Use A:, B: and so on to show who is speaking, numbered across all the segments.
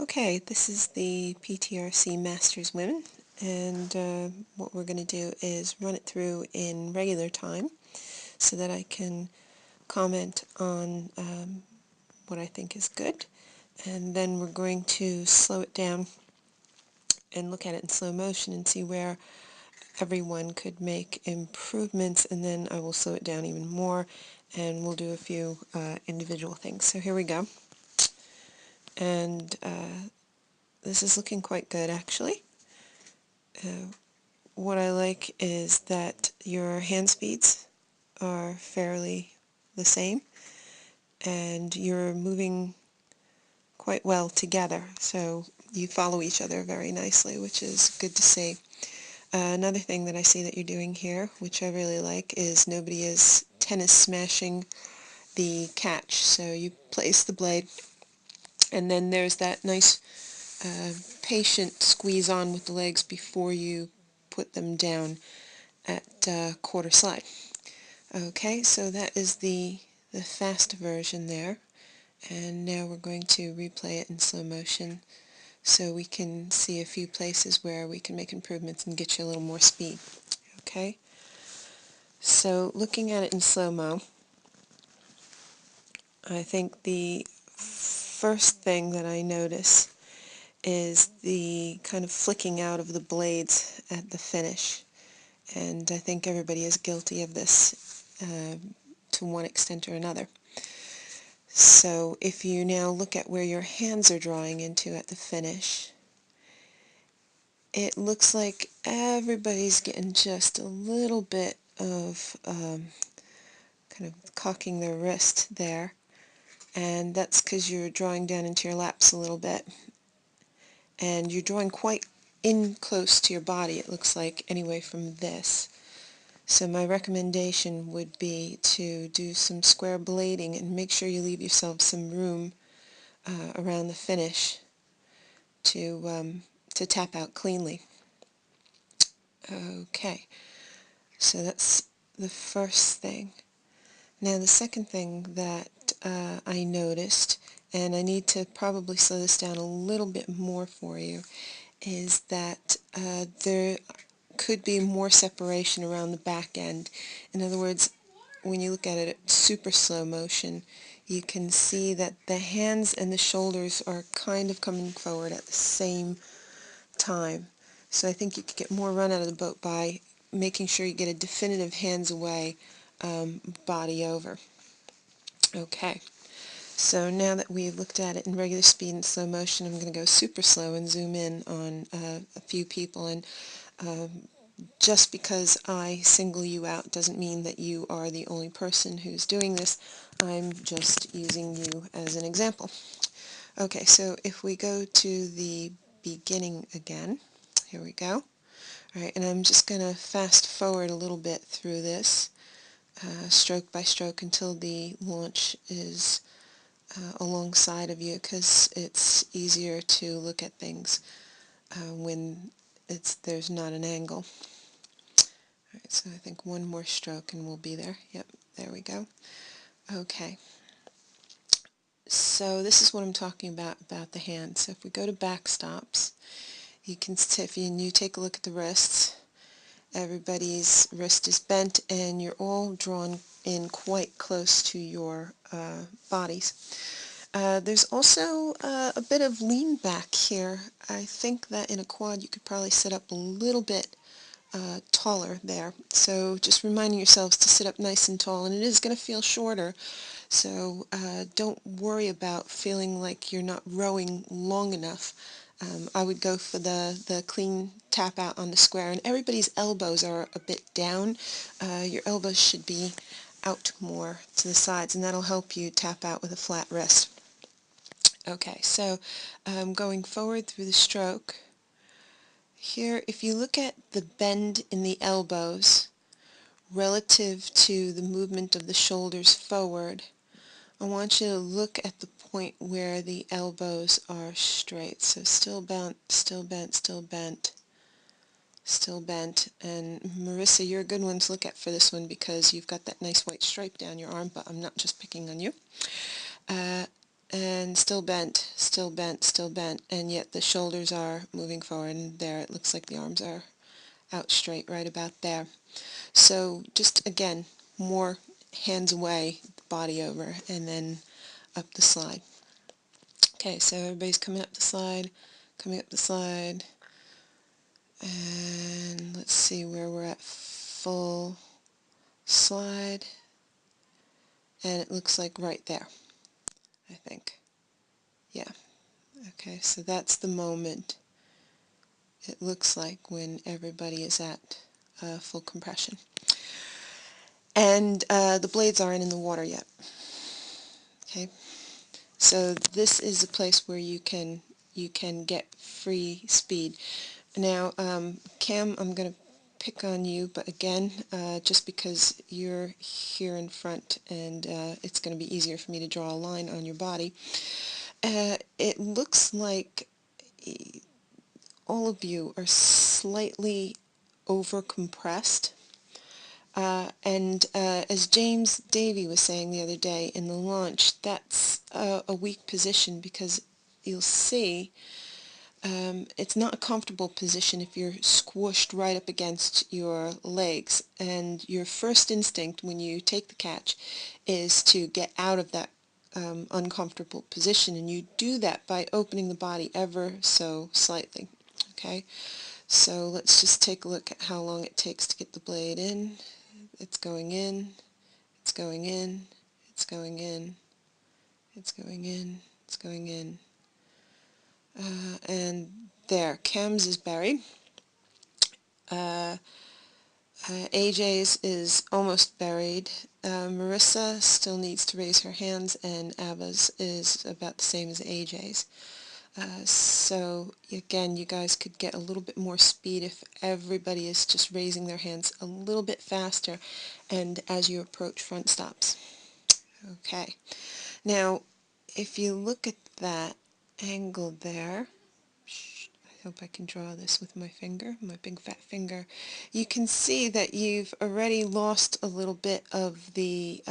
A: Okay, this is the PTRC Masters Women, and what we're going to do is run it through in regular time so that I can comment on what I think is good, and then we're going to slow it down and look at it in slow motion and see where everyone could make improvements, and then I will slow it down even more and we'll do a few individual things. So here we go, and this is looking quite good actually. What I like is that your hand speeds are fairly the same and you're moving quite well together, so you follow each other very nicely, which is good to see. Another thing that I see that you're doing here, which I really like, is nobody is tennis smashing the catch. So you place the blade and then there's that nice patient squeeze on with the legs before you put them down at quarter slide. Okay, so that is the fast version there, and now we're going to replay it in slow motion so we can see a few places where we can make improvements and get you a little more speed. Okay, so looking at it in slow-mo, I think the first thing that I notice is the kind of flicking out of the blades at the finish, and I think everybody is guilty of this to one extent or another. So if you now look at where your hands are drawing into at the finish, it looks like everybody's getting just a little bit of kind of cocking their wrist there, and that's because you're drawing down into your laps a little bit, and you're drawing quite in close to your body, it looks like, anyway, from this. So my recommendation would be to do some square blading and make sure you leave yourself some room around the finish to tap out cleanly. Okay, so that's the first thing. Now the second thing that I noticed, and I need to probably slow this down a little bit more for you, is that there could be more separation around the back end. In other words, when you look at it at super slow motion, you can see that the hands and the shoulders are kind of coming forward at the same time. So I think you could get more run out of the boat by making sure you get a definitive hands away, body over. Okay, so now that we've looked at it in regular speed and slow motion, I'm going to go super slow and zoom in on a few people, and just because I single you out doesn't mean that you are the only person who's doing this. I'm just using you as an example. Okay, so if we go to the beginning again, here we go. Alright, and I'm just going to fast forward a little bit through this, stroke by stroke, until the launch is alongside of you, because it's easier to look at things when there's not an angle. Alright, so I think one more stroke and we'll be there. Yep, there we go. Okay, so this is what I'm talking about the hand. So if we go to backstops, you can see, if you take a look at the wrists, everybody's wrist is bent and you're all drawn in quite close to your bodies. There's also a bit of lean back here. I think that in a quad you could probably sit up a little bit taller there. So just reminding yourselves to sit up nice and tall, and it is going to feel shorter, so don't worry about feeling like you're not rowing long enough. I would go for the clean tap out on the square, and everybody's elbows are a bit down. Your elbows should be out more to the sides, and that'll help you tap out with a flat wrist. Okay, so going forward through the stroke, here if you look at the bend in the elbows relative to the movement of the shoulders forward, I want you to look at the point where the elbows are straight. So still bent, still bent, still bent, still bent. And Marissa, you're a good one to look at for this one because you've got that nice white stripe down your arm, but I'm not just picking on you. and still bent, still bent, still bent, and yet the shoulders are moving forward, and there it looks like the arms are out straight right about there. So just again, more hands away, body over, and then up the slide. Okay, so everybody's coming up the slide, coming up the slide, and let's see where we're at. Full slide, and it looks like right there, I think. Yeah. Okay, so that's the moment it looks like when everybody is at full compression. And the blades aren't in the water yet. Okay, so this is a place where you can get free speed. Now, Cam, I'm going to pick on you, but again, just because you're here in front and it's going to be easier for me to draw a line on your body, it looks like all of you are slightly over-compressed. And as James Davey was saying the other day in the launch, that's a weak position, because you'll see it's not a comfortable position if you're squished right up against your legs, and your first instinct when you take the catch is to get out of that uncomfortable position, and you do that by opening the body ever so slightly. Okay, so let's just take a look at how long it takes to get the blade in. It's going in, it's going in, it's going in, it's going in, it's going in. And there, Cam's is buried. AJ's is almost buried. Marissa still needs to raise her hands, and Abba's is about the same as AJ's. So again, you guys could get a little bit more speed if everybody is just raising their hands a little bit faster and as you approach front stops. Okay, now if you look at that angle there, I hope I can draw this with my finger, my big fat finger, you can see that you've already lost a little bit of the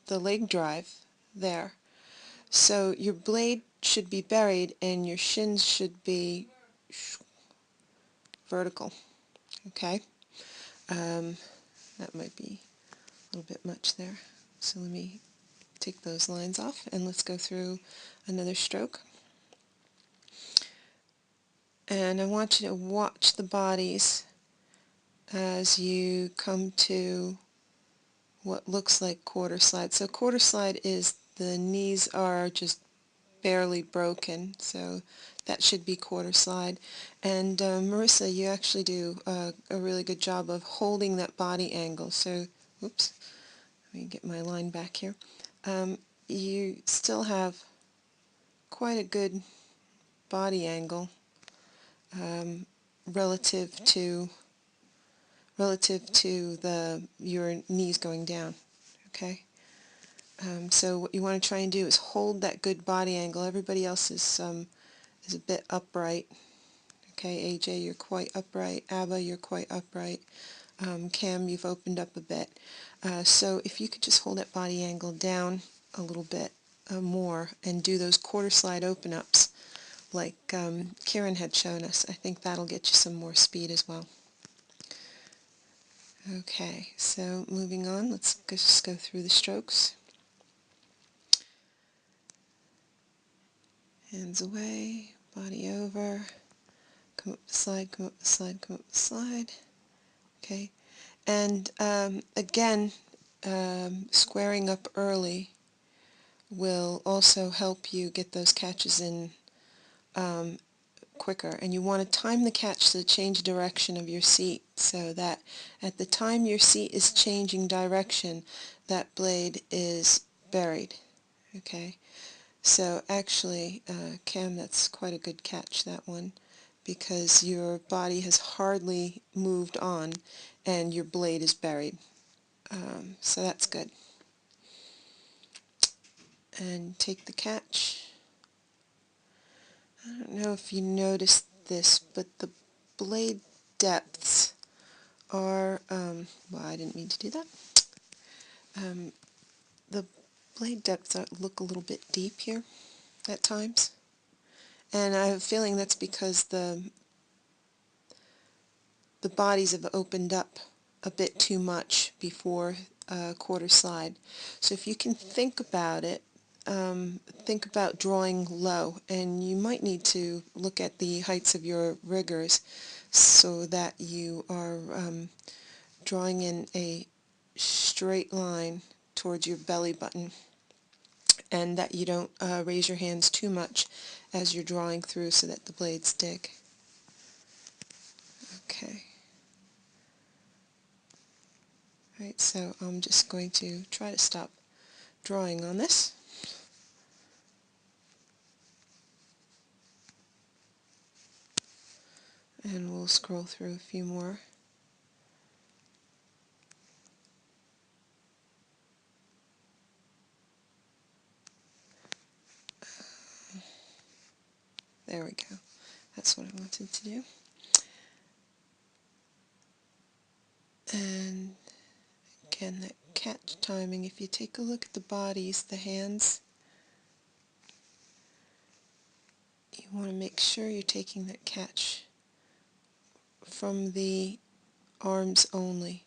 A: leg drive there. So your blade should be buried and your shins should be vertical. Okay? That might be a little bit much there. So let me take those lines off and let's go through another stroke. And I want you to watch the bodies as you come to what looks like quarter slide. So quarter slide is the knees are just barely broken, so that should be quarter slide. And Marissa, you actually do a really good job of holding that body angle. So, oops, let me get my line back here. You still have quite a good body angle relative to your knees going down. Okay. So what you want to try and do is hold that good body angle. Everybody else is a bit upright. Okay, AJ, you're quite upright. Abba, you're quite upright. Cam, you've opened up a bit. So if you could just hold that body angle down a little bit more and do those quarter slide open ups like Kieran had shown us, I think that'll get you some more speed as well. Okay, so moving on, let's just go through the strokes. Hands away, body over, come up the slide, come up the slide, come up the slide. Okay, and again, squaring up early will also help you get those catches in quicker. And you want to time the catch to change direction of your seat so that at the time your seat is changing direction, that blade is buried. Okay, so actually, Cam, that's quite a good catch, that one, because your body has hardly moved on and your blade is buried. So that's good. And take the catch. I don't know if you noticed this, but the blade depths are, well, I didn't mean to do that. The blade depths look a little bit deep here at times, and I have a feeling that's because the bodies have opened up a bit too much before quarter slide. So if you can think about it, think about drawing low, and you might need to look at the heights of your riggers so that you are drawing in a straight line towards your belly button, and that you don't raise your hands too much as you're drawing through so that the blades dig. Okay. Right, so I'm just going to try to stop drawing on this. And we'll scroll through a few more. There we go. That's what I wanted to do. And again, that catch timing, if you take a look at the bodies, the hands, you want to make sure you're taking that catch from the arms only.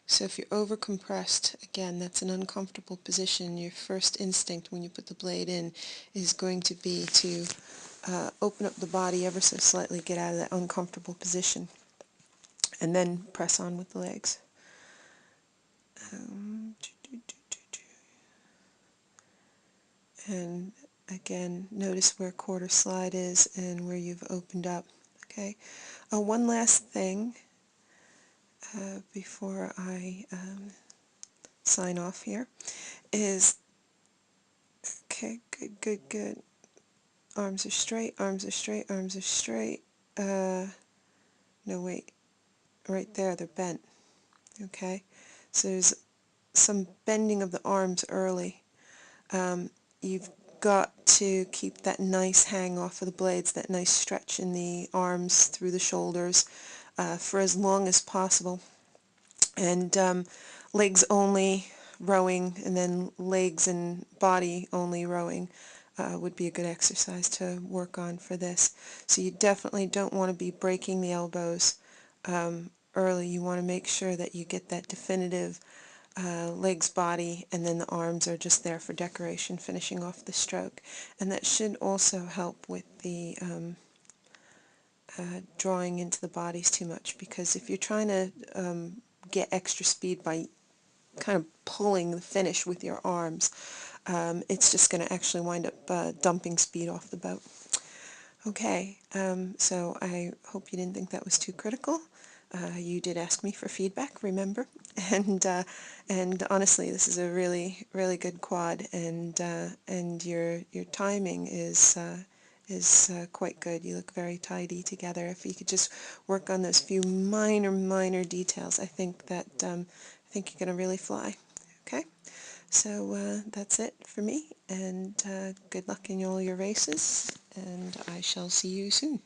A: So if you're over compressed, again, that's an uncomfortable position. Your first instinct when you put the blade in is going to be to open up the body ever so slightly, get out of that uncomfortable position, and then press on with the legs. And again, notice where quarter slide is and where you've opened up. Okay. One last thing before I sign off here is, okay, good. Arms are straight, arms are straight, arms are straight. No, wait. Right there, they're bent. Okay. So there's some bending of the arms early. You've got to keep that nice hang off of the blades, that nice stretch in the arms through the shoulders for as long as possible. And legs only rowing, and then legs and body only rowing would be a good exercise to work on for this. So you definitely don't want to be breaking the elbows early. You want to make sure that you get that definitive legs, body, and then the arms are just there for decoration, finishing off the stroke. And that should also help with the drawing into the bodies too much, because if you're trying to get extra speed by kind of pulling the finish with your arms, it's just going to actually wind up dumping speed off the boat. Okay, so I hope you didn't think that was too critical. You did ask me for feedback, remember, and honestly, this is a really good quad, and your timing is quite good. You look very tidy together. If you could just work on those few minor details, I think that I think you're going to really fly. Okay, so that's it for me, and good luck in all your races, and I shall see you soon.